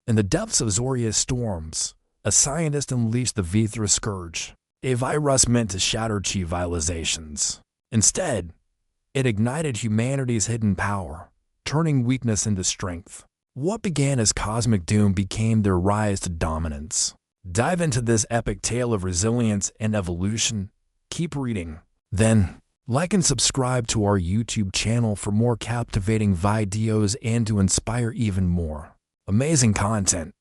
In the depths of Zoria's storms, a scientist unleashed the Vethra Scourge, a virus meant to shatter civilizations. Instead, it ignited humanity's hidden power, turning weakness into strength. What began as cosmic doom became their rise to dominance. Dive into this epic tale of resilience and evolution. Keep reading. Then, like and subscribe to our YouTube channel for more captivating videos and to inspire even more amazing content.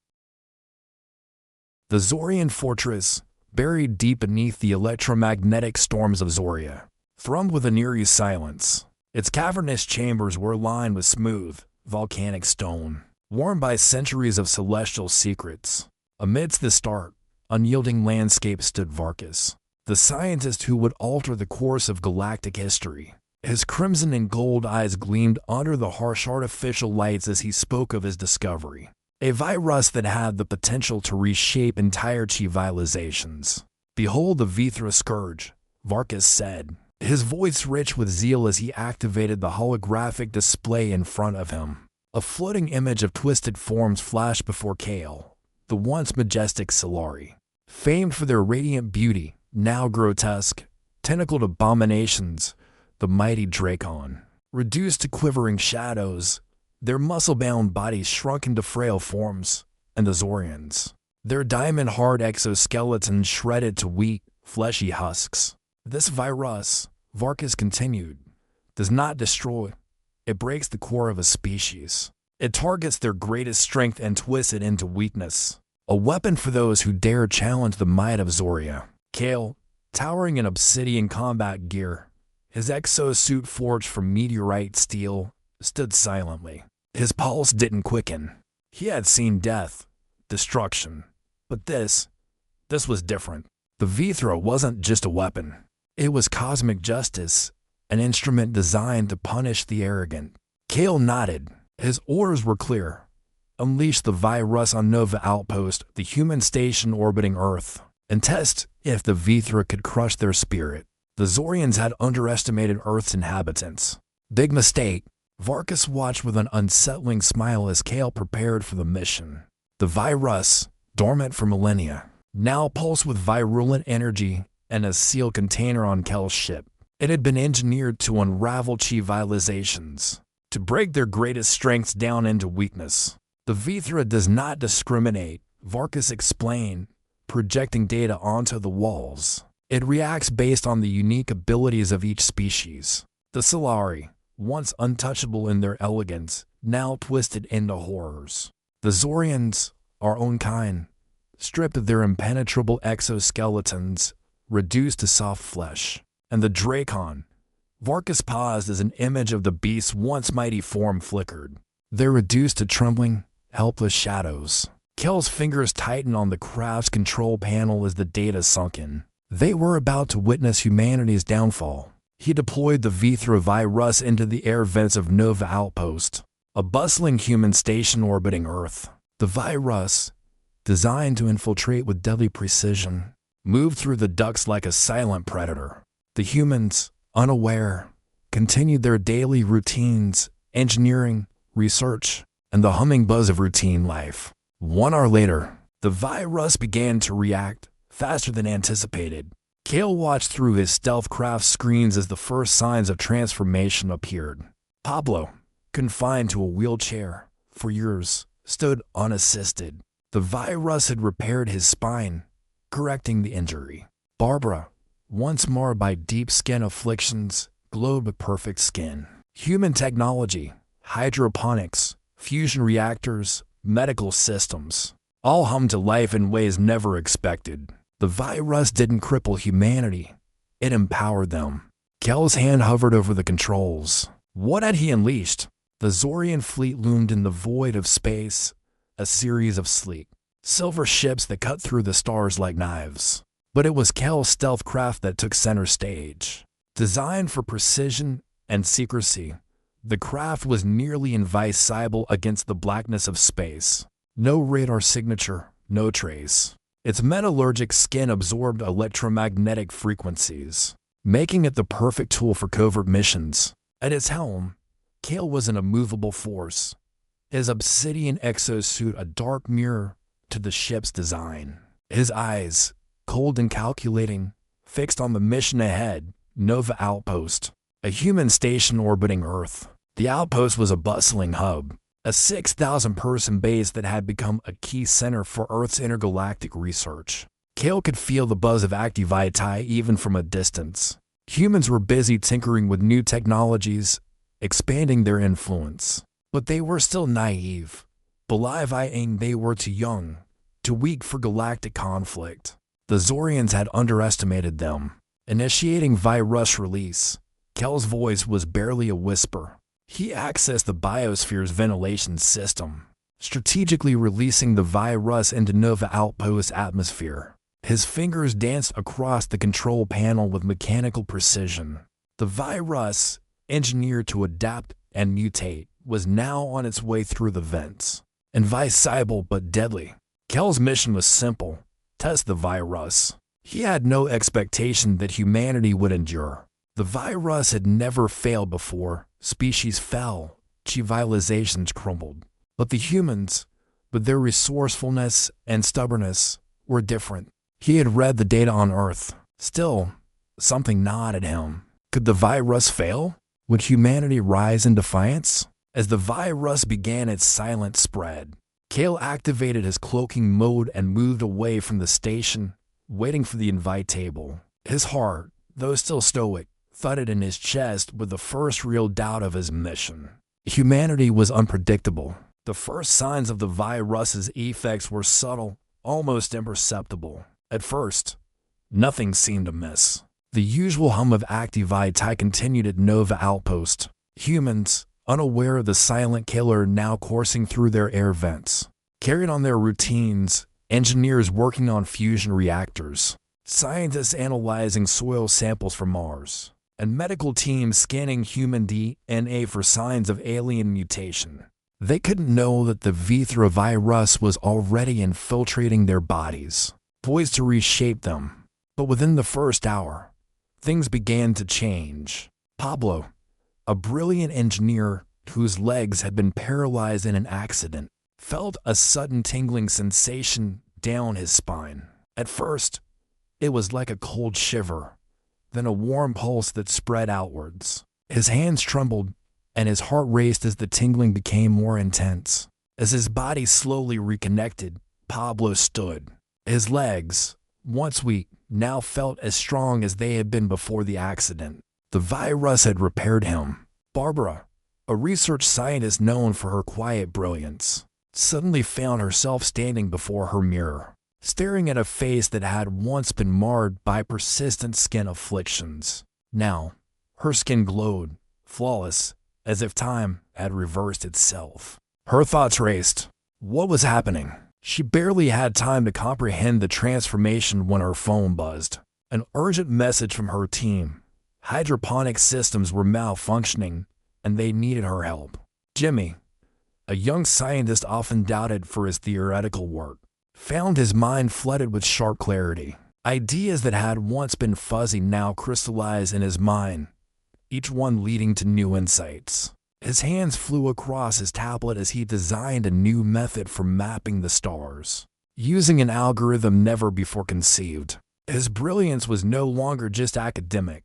The Zorian fortress, buried deep beneath the electromagnetic storms of Zoria, thrummed with an eerie silence. Its cavernous chambers were lined with smooth, volcanic stone, worn by centuries of celestial secrets. Amidst the stark, unyielding landscape stood Varkas, the scientist who would alter the course of galactic history. His crimson and gold eyes gleamed under the harsh artificial lights as he spoke of his discovery, a virus that had the potential to reshape entire civilizations. "Behold the Vethra Scourge," Varkas said, his voice rich with zeal as he activated the holographic display in front of him. A floating image of twisted forms flashed before Kael, the once majestic Solari, famed for their radiant beauty, now grotesque, tentacled abominations, the mighty Drakon. Reduced to quivering shadows, their muscle-bound bodies shrunk into frail forms, and the Zorians, their diamond-hard exoskeletons shredded to weak, fleshy husks. This virus, Varkas continued, does not destroy, it breaks the core of a species. It targets their greatest strength and twists it into weakness, a weapon for those who dare challenge the might of Zoria. Kael, towering in obsidian combat gear, his exosuit forged from meteorite steel, stood silently. His pulse didn't quicken. He had seen death, destruction, but this was different. The Vethra wasn't just a weapon. It was cosmic justice, an instrument designed to punish the arrogant. Kael nodded. His orders were clear. Unleash the virus on Nova Outpost, the human station orbiting Earth, and test if the Vethra could crush their spirit. The Zorians had underestimated Earth's inhabitants. Big mistake. Varkas watched with an unsettling smile as Kael prepared for the mission. The virus, dormant for millennia, now pulsed with virulent energy and a sealed container on Kael's ship. It had been engineered to unravel civilizations, to break their greatest strengths down into weakness. The Vethra does not discriminate, Varkas explained, projecting data onto the walls. It reacts based on the unique abilities of each species. The Solari, once untouchable in their elegance, now twisted into horrors. The Zorians, our own kind, stripped of their impenetrable exoskeletons, reduced to soft flesh. And the Drakon, Varkas paused as an image of the beast's once mighty form flickered. They're reduced to trembling, helpless shadows. Kael's fingers tightened on the craft's control panel as the data sunk in. They were about to witness humanity's downfall. He deployed the Vethra virus into the air vents of Nova Outpost, a bustling human station orbiting Earth. The virus, designed to infiltrate with deadly precision, moved through the ducts like a silent predator. The humans, unaware, continued their daily routines, engineering, research, and the humming buzz of routine life. 1 hour later, the virus began to react, faster than anticipated. Kael watched through his stealth craft screens as the first signs of transformation appeared. Pablo, confined to a wheelchair for years, stood unassisted. The virus had repaired his spine, correcting the injury. Barbara, once marred by deep skin afflictions, glowed with perfect skin. Human technology, hydroponics, fusion reactors, medical systems, all hummed to life in ways never expected. The virus didn't cripple humanity, it empowered them. Kael's hand hovered over the controls. What had he unleashed? The Zorian fleet loomed in the void of space, a series of sleek, silver ships that cut through the stars like knives. But it was Kael's stealth craft that took center stage. Designed for precision and secrecy, the craft was nearly invincible against the blackness of space. No radar signature, no trace. Its metallurgic skin absorbed electromagnetic frequencies, making it the perfect tool for covert missions. At its helm, Kael was an immovable force, his obsidian exosuit a dark mirror to the ship's design. His eyes, cold and calculating, fixed on the mission ahead, Nova Outpost, a human station orbiting Earth. The outpost was a bustling hub, a 6,000-person base that had become a key center for Earth's intergalactic research. Kael could feel the buzz of HFY even from a distance. Humans were busy tinkering with new technologies, expanding their influence. But they were still naive, believing they were too young, too weak for galactic conflict. The Zorians had underestimated them. Initiating virus release, Kael's voice was barely a whisper. He accessed the biosphere's ventilation system, strategically releasing the virus into Nova Outpost's atmosphere. His fingers danced across the control panel with mechanical precision. The virus, engineered to adapt and mutate, was now on its way through the vents. Invisible but deadly. Kael's mission was simple: test the virus. He had no expectation that humanity would endure. The virus had never failed before. Species fell, civilizations crumbled. But the humans, with their resourcefulness and stubbornness, were different. He had read the data on Earth. Still, something gnawed at him. Could the virus fail? Would humanity rise in defiance? As the virus began its silent spread, Kael activated his cloaking mode and moved away from the station, waiting for the invite table. His heart, though still stoic, thudded in his chest with the first real doubt of his mission. Humanity was unpredictable. The first signs of the virus's effects were subtle, almost imperceptible. At first, nothing seemed amiss. The usual hum of HFY continued at Nova Outpost. Humans, unaware of the silent killer now coursing through their air vents, carried on their routines, engineers working on fusion reactors, scientists analyzing soil samples from Mars, and medical teams scanning human DNA for signs of alien mutation. They couldn't know that the Vethra virus was already infiltrating their bodies, poised to reshape them. But within the first hour, things began to change. Pablo, a brilliant engineer whose legs had been paralyzed in an accident, felt a sudden tingling sensation down his spine. At first, it was like a cold shiver, then a warm pulse that spread outwards. His hands trembled, and his heart raced as the tingling became more intense. As his body slowly reconnected, Pablo stood. His legs, once weak, now felt as strong as they had been before the accident. The virus had repaired him. Barbara, a research scientist known for her quiet brilliance, suddenly found herself standing before her mirror, staring at a face that had once been marred by persistent skin afflictions. Now, her skin glowed, flawless, as if time had reversed itself. Her thoughts raced. What was happening? She barely had time to comprehend the transformation when her phone buzzed. An urgent message from her team. Hydroponic systems were malfunctioning, and they needed her help. Jimmy, a young scientist often doubted for his theoretical work, found his mind flooded with sharp clarity. Ideas that had once been fuzzy now crystallized in his mind, each one leading to new insights. His hands flew across his tablet as he designed a new method for mapping the stars, using an algorithm never before conceived. His brilliance was no longer just academic,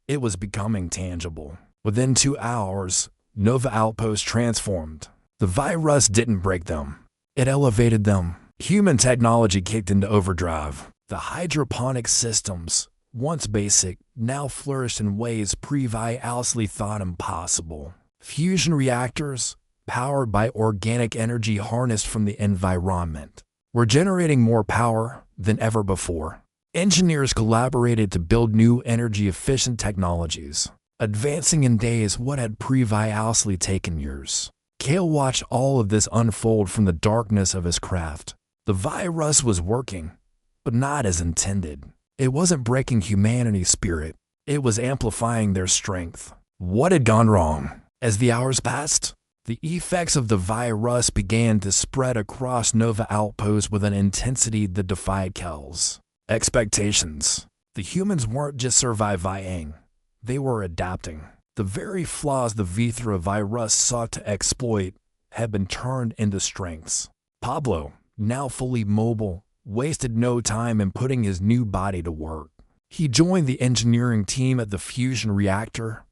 it was becoming tangible. Within 2 hours, Nova Outpost transformed. The virus didn't break them, it elevated them. Human technology kicked into overdrive. The hydroponic systems, once basic, now flourished in ways previously thought impossible. Fusion reactors, powered by organic energy harnessed from the environment, were generating more power than ever before. Engineers collaborated to build new energy-efficient technologies, advancing in days what had previously taken years. Kael watched all of this unfold from the darkness of his craft. The virus was working, but not as intended. It wasn't breaking humanity's spirit, it was amplifying their strength. What had gone wrong? As the hours passed, the effects of the virus began to spread across Nova Outpost with an intensity that defied Kael's expectations. The humans weren't just surviving, they were adapting. The very flaws the Vethra virus sought to exploit had been turned into strengths. Pablo, now fully mobile, wasted no time in putting his new body to work. He joined the engineering team at the fusion reactor,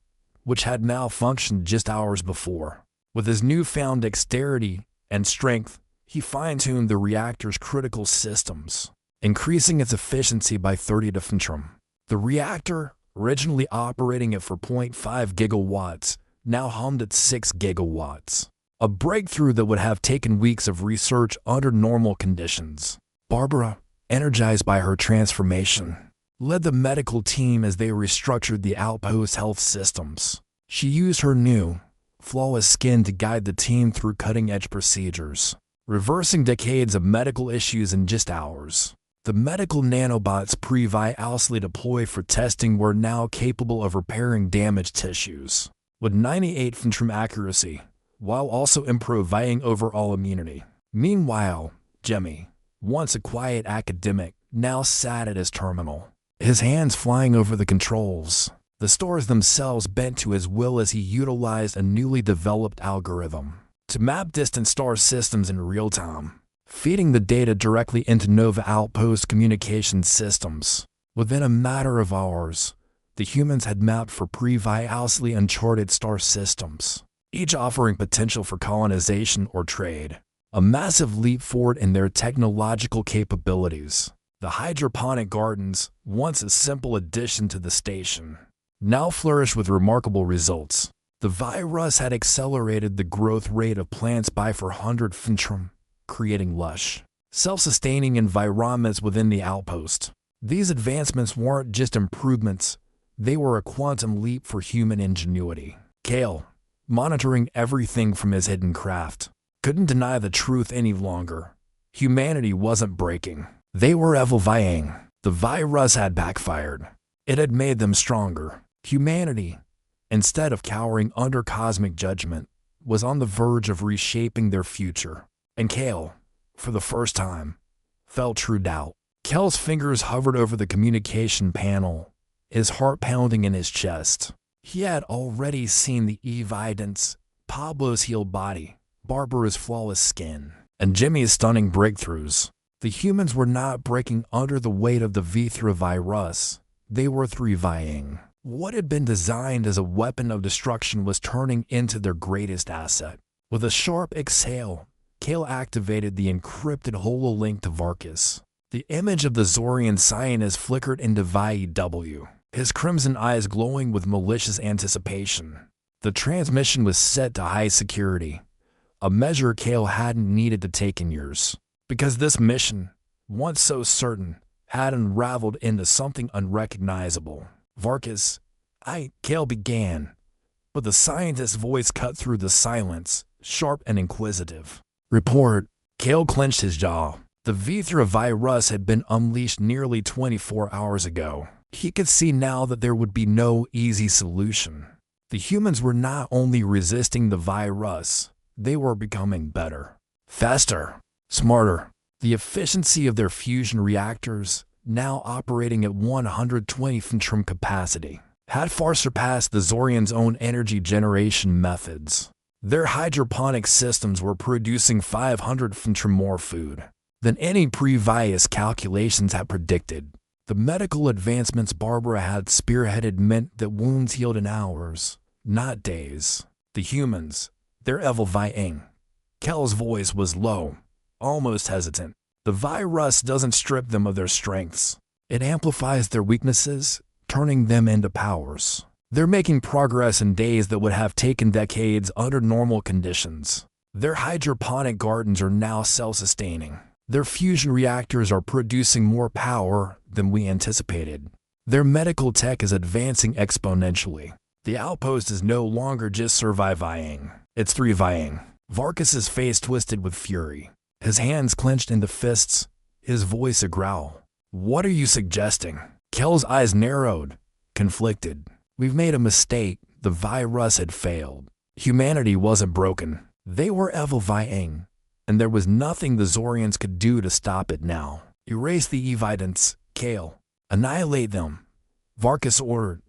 which had malfunctioned just hours before. With his newfound dexterity and strength, he fine-tuned the reactor's critical systems, increasing its efficiency by 30 defentrum. The reactor, originally operating at 4.5 gigawatts, now hummed at 6 gigawatts. A breakthrough that would have taken weeks of research under normal conditions. Barbara, energized by her transformation, led the medical team as they restructured the outpost health systems. She used her new, flawless skin to guide the team through cutting-edge procedures, reversing decades of medical issues in just hours. The medical nanobots previously deployed for testing were now capable of repairing damaged tissues, with 98 infantry accuracy, while also improving overall immunity. Meanwhile, Jimmy, once a quiet academic, now sat at his terminal, his hands flying over the controls, the stars themselves bent to his will as he utilized a newly developed algorithm to map distant star systems in real time, feeding the data directly into Nova Outpost communication systems. Within a matter of hours, the humans had mapped for previously uncharted star systems, each offering potential for colonization or trade. A massive leap forward in their technological capabilities. The hydroponic gardens, once a simple addition to the station, now flourished with remarkable results. The virus had accelerated the growth rate of plants by 400 infantrum, creating lush, self-sustaining environments within the outpost. These advancements weren't just improvements, they were a quantum leap for human ingenuity. Kael, monitoring everything from his hidden craft, couldn't deny the truth any longer. Humanity wasn't breaking. They were evolving. The virus had backfired. It had made them stronger. Humanity, instead of cowering under cosmic judgment, was on the verge of reshaping their future. And Kael, for the first time, felt true doubt. Kael's fingers hovered over the communication panel, his heart pounding in his chest. He had already seen the evidence: Pablo's healed body, Barbara's flawless skin, and Jimmy's stunning breakthroughs. The humans were not breaking under the weight of the Vethra virus. They were thriving. What had been designed as a weapon of destruction was turning into their greatest asset. With a sharp exhale, Kael activated the encrypted hololink to Varkas. The image of the Zorian scientist flickered into VW, his crimson eyes glowing with malicious anticipation. The transmission was set to high security, a measure Kael hadn't needed to take in years, because this mission, once so certain, had unraveled into something unrecognizable. Varkas, Kael began, but the scientist's voice cut through the silence, sharp and inquisitive. Report. Kael clenched his jaw. The Vethra virus had been unleashed nearly 24 hours ago. He could see now that there would be no easy solution. The humans were not only resisting the virus, they were becoming better, faster, smarter. The efficiency of their fusion reactors, now operating at 120 infantrum capacity, had far surpassed the Zorians' own energy generation methods. Their hydroponic systems were producing 500 infantrum more food than any previous calculations had predicted. The medical advancements Barbara had spearheaded meant that wounds healed in hours, not days. The humans, they're evolving. Kael's voice was low, almost hesitant. The virus doesn't strip them of their strengths. It amplifies their weaknesses, turning them into powers. They're making progress in days that would have taken decades under normal conditions. Their hydroponic gardens are now self-sustaining. Their fusion reactors are producing more power than we anticipated. Their medical tech is advancing exponentially. The outpost is no longer just surviving, it's thriving. Varkas' face twisted with fury. His hands clenched into fists, his voice a growl. What are you suggesting? Kael's eyes narrowed, conflicted. We've made a mistake. The virus had failed. Humanity wasn't broken. They were evolving, and there was nothing the Zorians could do to stop it now. Erase the evidence, Kael. Annihilate them, Varkas ordered.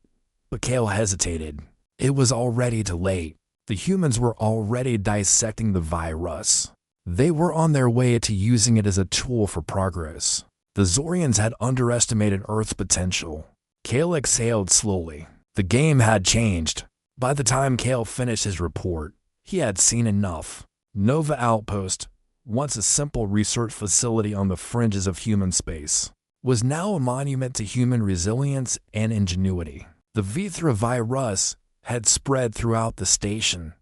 But Kael hesitated. It was already too late. The humans were already dissecting the virus. They were on their way to using it as a tool for progress. The Zorians had underestimated Earth's potential. Kael exhaled slowly. The game had changed. By the time Kael finished his report, he had seen enough. Nova Outpost, once a simple research facility on the fringes of human space, was now a monument to human resilience and ingenuity. The Vethra virus had spread throughout the station,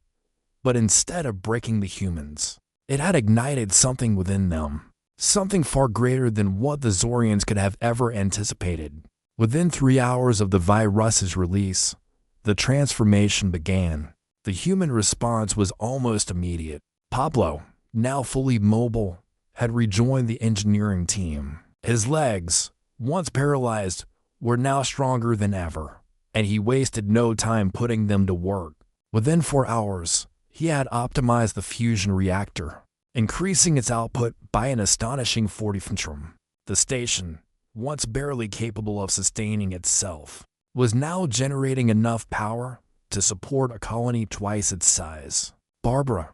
but instead of breaking the humans, it had ignited something within them, something far greater than what the Zorians could have ever anticipated. Within 3 hours of the virus's release, the transformation began. The human response was almost immediate. Pablo, now fully mobile, had rejoined the engineering team. His legs, once paralyzed, were now stronger than ever, and he wasted no time putting them to work. Within 4 hours, he had optimized the fusion reactor, increasing its output by an astonishing 40 Fentrum. The station, once barely capable of sustaining itself, was now generating enough power to support a colony twice its size. Barbara,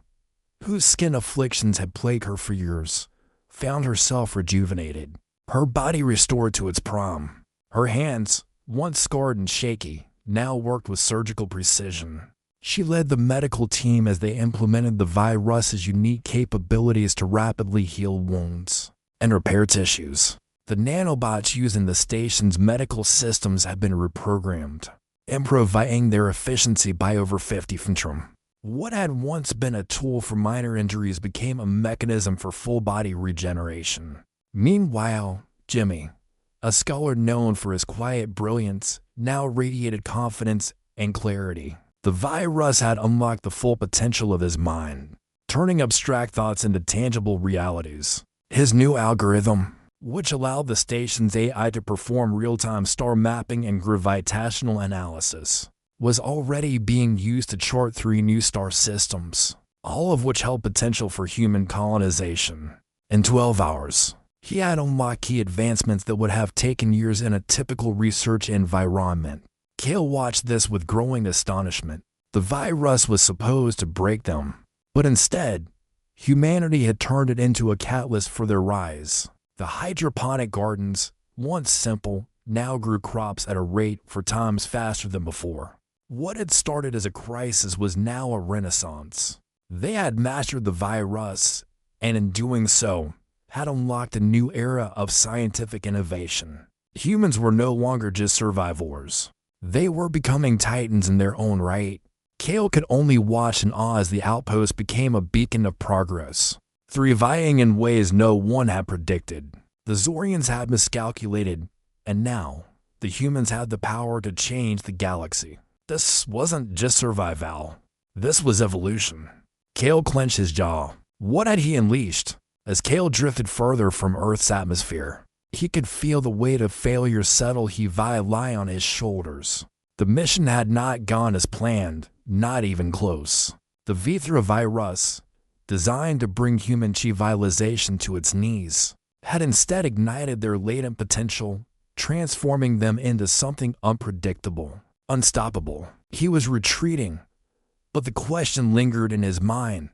whose skin afflictions had plagued her for years, found herself rejuvenated, her body restored to its prime. Her hands, once scarred and shaky, now worked with surgical precision. She led the medical team as they implemented the virus's unique capabilities to rapidly heal wounds and repair tissues. The nanobots used in the station's medical systems had been reprogrammed, improving their efficiency by over 50 Fentrum. What had once been a tool for minor injuries became a mechanism for full-body regeneration. Meanwhile, Jimmy, a scholar known for his quiet brilliance, now radiated confidence and clarity. The virus had unlocked the full potential of his mind, turning abstract thoughts into tangible realities. His new algorithm, which allowed the station's AI to perform real-time star mapping and gravitational analysis, was already being used to chart 3 new star systems, all of which held potential for human colonization. In 12 hours, he had unlocked key advancements that would have taken years in a typical research environment. Kael watched this with growing astonishment. The virus was supposed to break them, but instead, humanity had turned it into a catalyst for their rise. The hydroponic gardens, once simple, now grew crops at a rate 4 times faster than before. What had started as a crisis was now a renaissance. They had mastered the virus, and in doing so, had unlocked a new era of scientific innovation. Humans were no longer just survivors. They were becoming titans in their own right. Kael could only watch in awe as the outpost became a beacon of progress, thriving in ways no one had predicted. The Zorians had miscalculated, and now, the humans had the power to change the galaxy. This wasn't just survival. This was evolution. Kael clenched his jaw. What had he unleashed? As Kael drifted further from Earth's atmosphere, he could feel the weight of failure settle lie on his shoulders. The mission had not gone as planned, not even close. The Vethra virus, designed to bring human civilization to its knees, had instead ignited their latent potential, transforming them into something unpredictable, unstoppable. He was retreating, but the question lingered in his mind.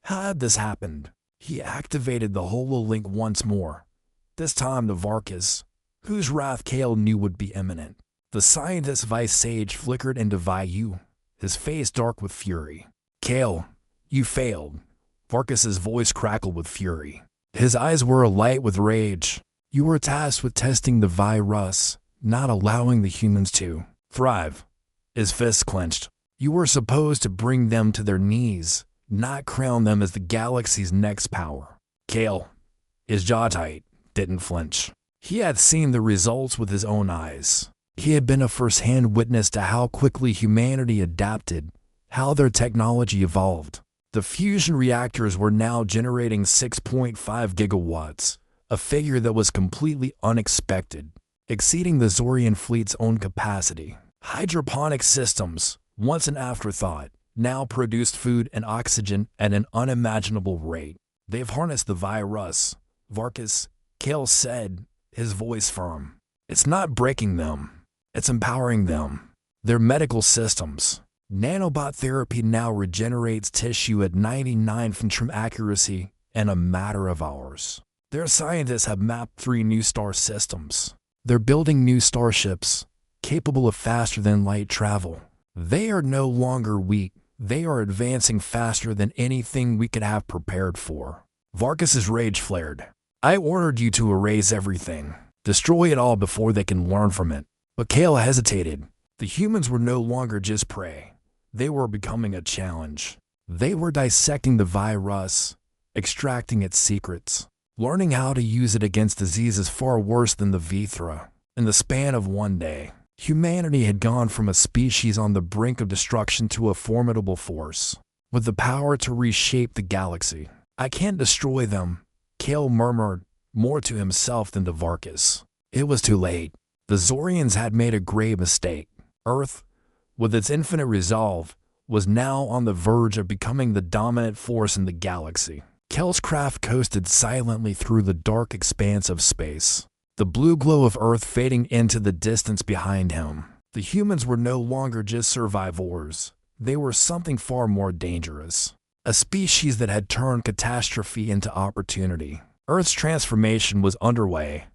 How had this happened? He activated the HoloLink once more, this time to Varkas, whose wrath Kael knew would be imminent. The scientist's vice sage flickered into Vayu, his face dark with fury. Kael, you failed. Varkas's voice crackled with fury. His eyes were alight with rage. You were tasked with testing the virus, not allowing the humans to thrive. His fists clenched. You were supposed to bring them to their knees, not crown them as the galaxy's next power. Kael, his jaw tight, didn't flinch. He had seen the results with his own eyes. He had been a first-hand witness to how quickly humanity adapted, how their technology evolved. The fusion reactors were now generating 6.5 gigawatts, a figure that was completely unexpected, exceeding the Zorian fleet's own capacity. Hydroponic systems, once an afterthought, now produced food and oxygen at an unimaginable rate. They've harnessed the virus, Varkas, Kael said, his voice firm. It's not breaking them, it's empowering them. Their medical systems, Nanobot therapy now regenerates tissue at 99% accuracy in a matter of hours. Their scientists have mapped 3 new star systems. They're building new starships, capable of faster-than-light travel. They are no longer weak. They are advancing faster than anything we could have prepared for. Varkus's rage flared. I ordered you to erase everything. Destroy it all before they can learn from it. But Kael hesitated. The humans were no longer just prey. They were becoming a challenge. They were dissecting the virus, extracting its secrets, learning how to use it against diseases far worse than the Vethra. In the span of one day, humanity had gone from a species on the brink of destruction to a formidable force, with the power to reshape the galaxy. I can't destroy them, Kael murmured, more to himself than to Varkus. It was too late. The Zorians had made a grave mistake. Earth, with its infinite resolve, was now on the verge of becoming the dominant force in the galaxy. Kael's craft coasted silently through the dark expanse of space, the blue glow of Earth fading into the distance behind him. The humans were no longer just survivors. They were something far more dangerous. A species that had turned catastrophe into opportunity. Earth's transformation was underway,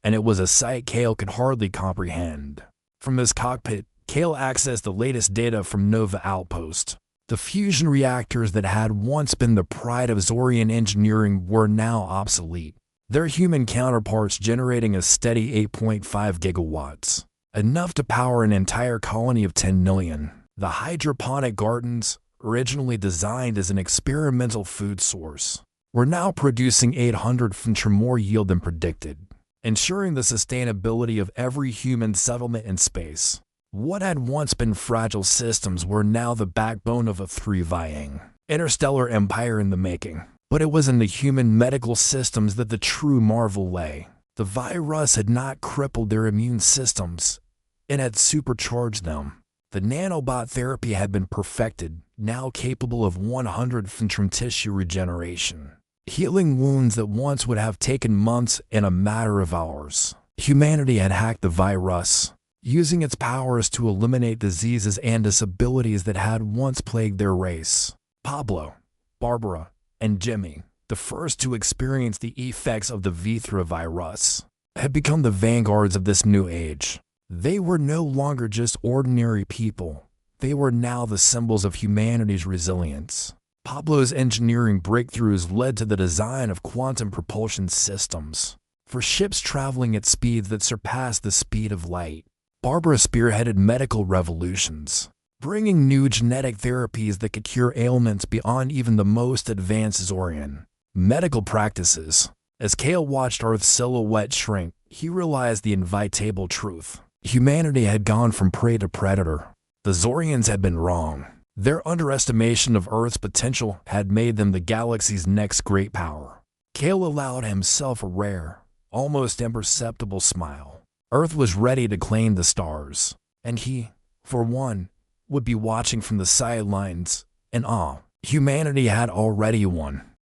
and it was a sight Kael could hardly comprehend. From his cockpit, Kael accessed the latest data from Nova Outpost. The fusion reactors that had once been the pride of Zorian engineering were now obsolete, their human counterparts generating a steady 8.5 gigawatts, enough to power an entire colony of 10 million. The hydroponic gardens, originally designed as an experimental food source, were now producing 800% more yield than predicted, ensuring the sustainability of every human settlement in space. What had once been fragile systems were now the backbone of a thriving, interstellar empire in the making. But it was in the human medical systems that the true marvel lay. The virus had not crippled their immune systems, it had supercharged them. The nanobot therapy had been perfected, now capable of 100% tissue regeneration, healing wounds that once would have taken months in a matter of hours. Humanity had hacked the virus, using its powers to eliminate diseases and disabilities that had once plagued their race. Pablo, Barbara, and Jimmy, the first to experience the effects of the Vethra virus, had become the vanguards of this new age. They were no longer just ordinary people. They were now the symbols of humanity's resilience. Pablo's engineering breakthroughs led to the design of quantum propulsion systems for ships traveling at speeds that surpassed the speed of light. Barbara spearheaded medical revolutions, bringing new genetic therapies that could cure ailments beyond even the most advanced Zorian medical practices. As Kael watched Earth's silhouette shrink, he realized the inevitable truth. Humanity had gone from prey to predator. The Zorians had been wrong. Their underestimation of Earth's potential had made them the galaxy's next great power. Kael allowed himself a rare, almost imperceptible smile. Earth was ready to claim the stars, and he, for one, would be watching from the sidelines in awe. Humanity had already won.